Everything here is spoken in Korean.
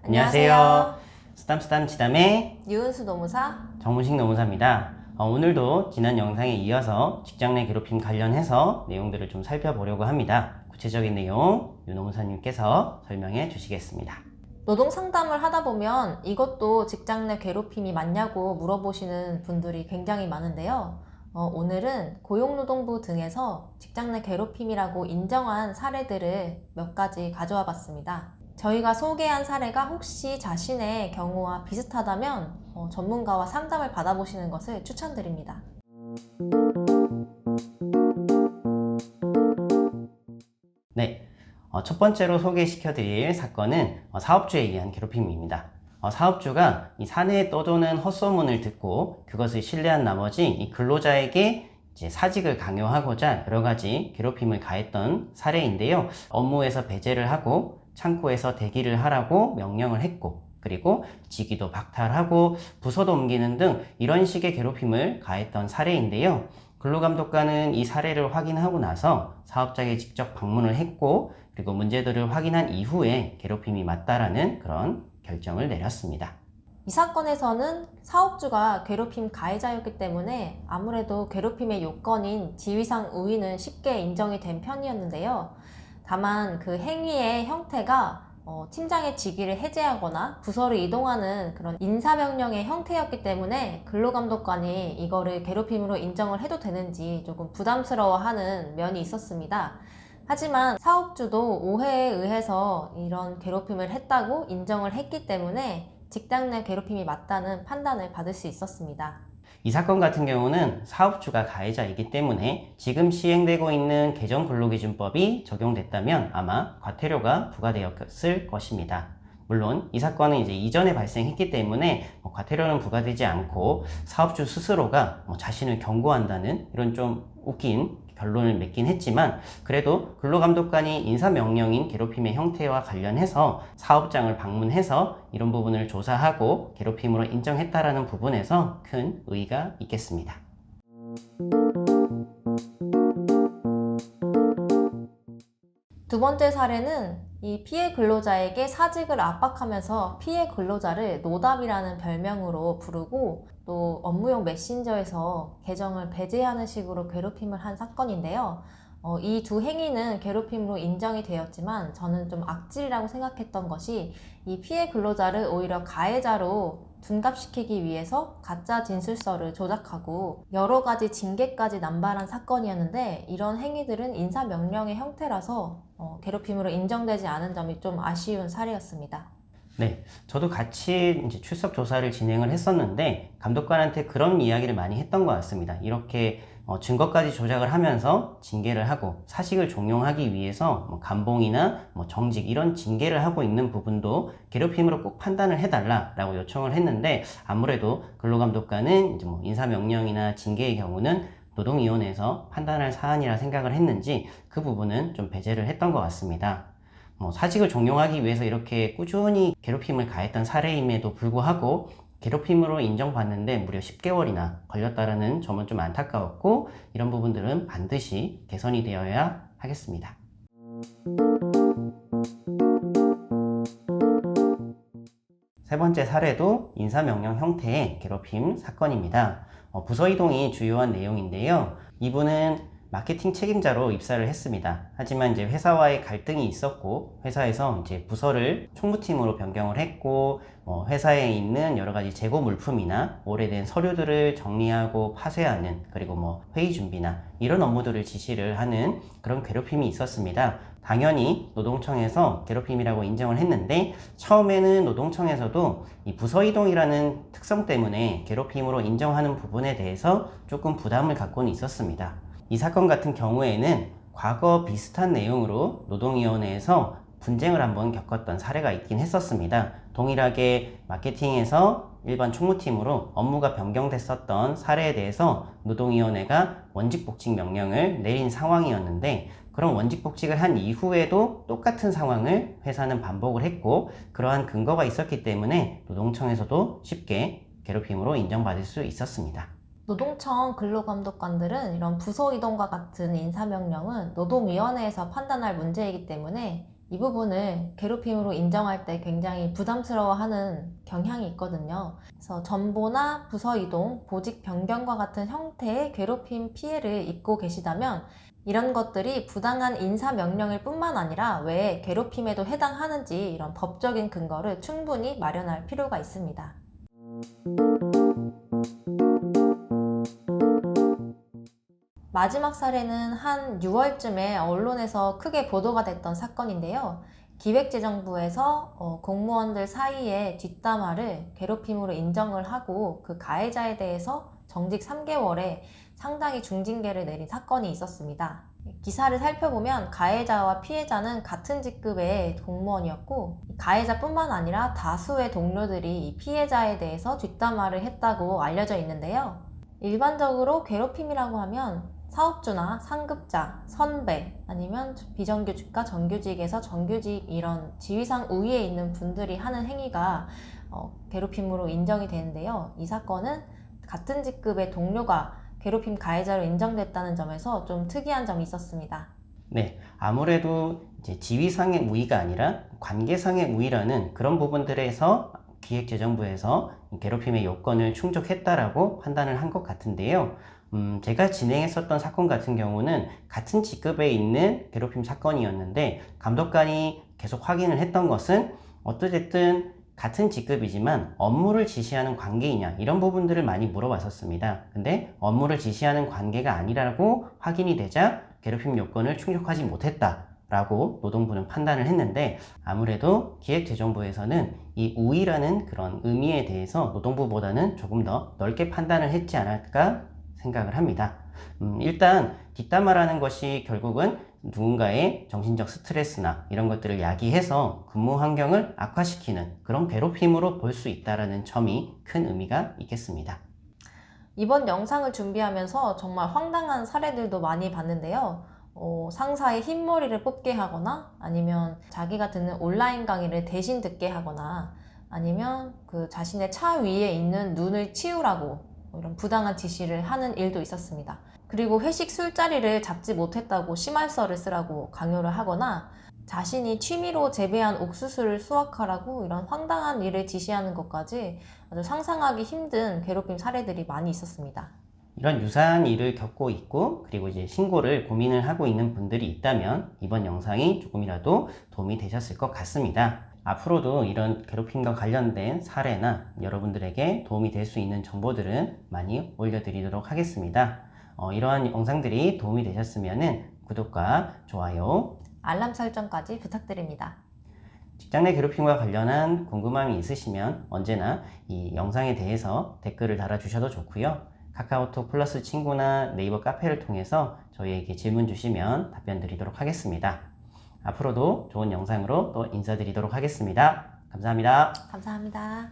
안녕하세요. 쓰담쓰담 지담의 유은수 노무사. 정문식 노무사입니다. 오늘도 지난 영상에 이어서 직장 내 괴롭힘 관련해서 내용들을 좀 살펴보려고 합니다. 구체적인 내용 유 노무사님께서 설명해 주시겠습니다. 노동 상담을 하다 보면 이것도 직장 내 괴롭힘이 맞냐고 물어보시는 분들이 굉장히 많은데요. 오늘은 고용노동부 등에서 직장 내 괴롭힘이라고 인정한 사례들을 몇 가지 가져와 봤습니다. 저희가 소개한 사례가 혹시 자신의 경우와 비슷하다면 전문가와 상담을 받아보시는 것을 추천드립니다. 네, 첫 번째로 소개시켜 드릴 사건은 사업주에 의한 괴롭힘입니다. 사업주가 이 사내에 떠도는 헛소문을 듣고 그것을 신뢰한 나머지 이 근로자에게 이제 사직을 강요하고자 여러 가지 괴롭힘을 가했던 사례인데요. 업무에서 배제를 하고 창구에서 대기를 하라고 명령을 했고, 그리고 직위도 박탈하고 부서도 옮기는 등 이런 식의 괴롭힘을 가했던 사례인데요. 근로감독관은 이 사례를 확인하고 나서 사업자에게 직접 방문을 했고, 그리고 문제들을 확인한 이후에 괴롭힘이 맞다라는 그런 결정을 내렸습니다. 이 사건에서는 사업주가 괴롭힘 가해자였기 때문에 아무래도 괴롭힘의 요건인 지위상 우위는 쉽게 인정이 된 편이었는데요. 다만 그 행위의 형태가 팀장의 직위를 해제하거나 부서를 이동하는 그런 인사명령의 형태였기 때문에 근로감독관이 이거를 괴롭힘으로 인정을 해도 되는지 조금 부담스러워하는 면이 있었습니다. 하지만 사업주도 오해에 의해서 이런 괴롭힘을 했다고 인정을 했기 때문에 직장 내 괴롭힘이 맞다는 판단을 받을 수 있었습니다. 이 사건 같은 경우는 사업주가 가해자이기 때문에 지금 시행되고 있는 개정근로기준법이 적용됐다면 아마 과태료가 부과되었을 것입니다. 물론 이 사건은 이제 이전에 발생했기 때문에 과태료는 부과되지 않고 사업주 스스로가 자신을 경고한다는 이런 좀 웃긴 결론을 맺긴 했지만, 그래도 근로감독관이 인사명령인 괴롭힘의 형태와 관련해서 사업장을 방문해서 이런 부분을 조사하고 괴롭힘으로 인정했다라는 부분에서 큰 의의가 있겠습니다. 두 번째 사례는 이 피해 근로자에게 사직을 압박하면서 피해 근로자를 노답이라는 별명으로 부르고 또 업무용 메신저에서 계정을 배제하는 식으로 괴롭힘을 한 사건인데요. 이 두 행위는 괴롭힘으로 인정이 되었지만 저는 좀 악질이라고 생각했던 것이 이 피해 근로자를 오히려 가해자로 둔갑시키기 위해서 가짜 진술서를 조작하고 여러 가지 징계까지 남발한 사건이었는데, 이런 행위들은 인사명령의 형태라서 괴롭힘으로 인정되지 않은 점이 좀 아쉬운 사례였습니다. 네, 저도 같이 이제 출석 조사를 진행을 했었는데 감독관한테 그런 이야기를 많이 했던 것 같습니다. 이렇게 증거까지 조작을 하면서 징계를 하고 사식을 종용하기 위해서 감봉이나 정직 이런 징계를 하고 있는 부분도 괴롭힘으로 꼭 판단을 해달라라고 요청을 했는데, 아무래도 근로감독관은 이제 인사명령이나 징계의 경우는 노동위원회에서 판단할 사안이라 생각을 했는지 그 부분은 좀 배제를 했던 것 같습니다. 사직을 종용하기 위해서 이렇게 꾸준히 괴롭힘을 가했던 사례임에도 불구하고 괴롭힘으로 인정받는데 무려 10개월이나 걸렸다는 점은 좀 안타까웠고, 이런 부분들은 반드시 개선이 되어야 하겠습니다. 세 번째 사례도 인사명령 형태의 괴롭힘 사건입니다. 부서 이동이 주요한 내용인데요. 이분은 마케팅 책임자로 입사를 했습니다. 하지만 이제 회사와의 갈등이 있었고 회사에서 이제 부서를 총무팀으로 변경을 했고, 회사에 있는 여러 가지 재고 물품이나 오래된 서류들을 정리하고 파쇄하는, 그리고 회의 준비나 이런 업무들을 지시를 하는 그런 괴롭힘이 있었습니다. 당연히 노동청에서 괴롭힘이라고 인정을 했는데, 처음에는 노동청에서도 이 부서 이동이라는 특성 때문에 괴롭힘으로 인정하는 부분에 대해서 조금 부담을 갖고는 있었습니다. 이 사건 같은 경우에는 과거 비슷한 내용으로 노동위원회에서 분쟁을 한번 겪었던 사례가 있긴 했었습니다. 동일하게 마케팅에서 일반 총무팀으로 업무가 변경됐었던 사례에 대해서 노동위원회가 원직복직 명령을 내린 상황이었는데, 그런 원직복직을 한 이후에도 똑같은 상황을 회사는 반복을 했고, 그러한 근거가 있었기 때문에 노동청에서도 쉽게 괴롭힘으로 인정받을 수 있었습니다. 노동청 근로감독관들은 이런 부서 이동과 같은 인사명령은 노동위원회에서 판단할 문제이기 때문에 이 부분을 괴롭힘으로 인정할 때 굉장히 부담스러워하는 경향이 있거든요. 그래서 전보나 부서 이동, 보직 변경과 같은 형태의 괴롭힘 피해를 입고 계시다면 이런 것들이 부당한 인사 명령일 뿐만 아니라 왜 괴롭힘에도 해당하는지 이런 법적인 근거를 충분히 마련할 필요가 있습니다. 마지막 사례는 한 6월쯤에 언론에서 크게 보도가 됐던 사건인데요. 기획재정부에서 공무원들 사이에 뒷담화를 괴롭힘으로 인정을 하고 그 가해자에 대해서 정직 3개월에 상당히 중징계를 내린 사건이 있었습니다. 기사를 살펴보면 가해자와 피해자는 같은 직급의 공무원이었고 가해자뿐만 아니라 다수의 동료들이 이 피해자에 대해서 뒷담화를 했다고 알려져 있는데요. 일반적으로 괴롭힘이라고 하면 사업주나 상급자, 선배, 아니면 비정규직과 정규직에서 정규직 이런 지위상 우위에 있는 분들이 하는 행위가 괴롭힘으로 인정이 되는데요. 이 사건은 같은 직급의 동료가 괴롭힘 가해자로 인정됐다는 점에서 좀 특이한 점이 있었습니다. 네, 아무래도 이제 지위상의 우위가 아니라 관계상의 우위라는 그런 부분들에서 기획재정부에서 괴롭힘의 요건을 충족했다라고 판단을 한 것 같은데요. 제가 진행했었던 사건 같은 경우는 같은 직급에 있는 괴롭힘 사건이었는데 감독관이 계속 확인을 했던 것은 어찌됐든 같은 직급이지만 업무를 지시하는 관계이냐 이런 부분들을 많이 물어봤었습니다. 근데 업무를 지시하는 관계가 아니라고 확인이 되자 괴롭힘 요건을 충족하지 못했다라고 노동부는 판단을 했는데 아무래도 기획재정부에서는 이 우위라는 그런 의미에 대해서 노동부보다는 조금 더 넓게 판단을 했지 않을까 생각을 합니다. 일단 뒷담화라는 것이 결국은 누군가의 정신적 스트레스나 이런 것들을 야기해서 근무 환경을 악화시키는 그런 괴롭힘으로 볼 수 있다는 점이 큰 의미가 있겠습니다. 이번 영상을 준비하면서 정말 황당한 사례들도 많이 봤는데요. 상사의 흰머리를 뽑게 하거나 아니면 자기가 듣는 온라인 강의를 대신 듣게 하거나 아니면 그 자신의 차 위에 있는 눈을 치우라고 이런 부당한 지시를 하는 일도 있었습니다. 그리고 회식 술자리를 잡지 못했다고 심할서를 쓰라고 강요를 하거나 자신이 취미로 재배한 옥수수를 수확하라고 이런 황당한 일을 지시하는 것까지 아주 상상하기 힘든 괴롭힘 사례들이 많이 있었습니다. 이런 유사한 일을 겪고 있고 그리고 이제 신고를 고민을 하고 있는 분들이 있다면 이번 영상이 조금이라도 도움이 되셨을 것 같습니다. 앞으로도 이런 괴롭힘과 관련된 사례나 여러분들에게 도움이 될 수 있는 정보들은 많이 올려드리도록 하겠습니다. 이러한 영상들이 도움이 되셨으면 구독과 좋아요, 알람 설정까지 부탁드립니다. 직장 내 괴롭힘과 관련한 궁금함이 있으시면 언제나 이 영상에 대해서 댓글을 달아주셔도 좋고요. 카카오톡 플러스 친구나 네이버 카페를 통해서 저희에게 질문 주시면 답변 드리도록 하겠습니다. 앞으로도 좋은 영상으로 또 인사드리도록 하겠습니다. 감사합니다. 감사합니다.